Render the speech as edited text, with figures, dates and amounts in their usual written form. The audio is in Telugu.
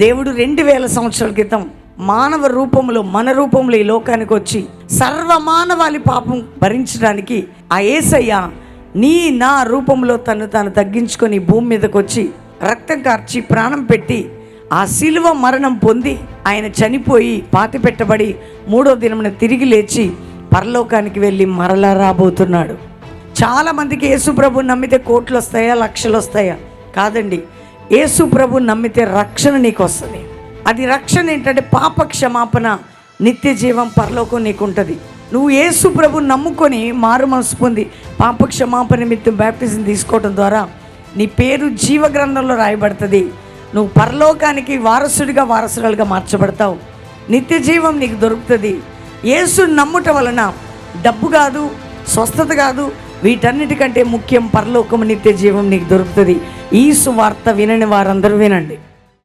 దేవుడు 2000 సంవత్సరాల క్రితం మానవ రూపంలో, మన రూపంలో ఈ లోకానికి వచ్చి సర్వమానవాళి పాపం భరించడానికి ఆ యేసయ్య నా రూపంలో తాను తగ్గించుకొని భూమి మీదకి వచ్చి రక్తం కార్చి ప్రాణం పెట్టి ఆ శిలువ మరణం పొంది ఆయన చనిపోయి పాతి పెట్టబడి 3వ దినమున తిరిగి లేచి పరలోకానికి వెళ్ళి మరలా రాబోతున్నాడు. చాలామందికి యేసు ప్రభు నమ్మితే కోట్లు వస్తాయా, లక్షలు వస్తాయా? కాదండి. యేసు ప్రభు నమ్మితే రక్షణ నీకు వస్తుంది. అది రక్షణ ఏంటంటే పాప క్షమాపణ, నిత్య జీవం, పరలోకం నీకు ఉంటుంది. నువ్వు యేసు ప్రభు నమ్ముకొని మారు మనసు పొంది పాప క్షమాపణ నిమిత్తం బ్యాప్టిజం తీసుకోవడం ద్వారా నీ పేరు జీవ గ్రంథంలో రాయబడుతుంది. నువ్వు పరలోకానికి వారసురాలుగా మార్చబడతావు. నిత్య జీవం నీకు దొరుకుతుంది. యేసు నమ్ముట వలన డబ్బు కాదు, స్వస్థత కాదు, వీటన్నిటికంటే ముఖ్యం పరలోకం, నిత్య జీవం నీకు దొరుకుతుంది. ఈ సువార్త వినని వారందరూ వినండి.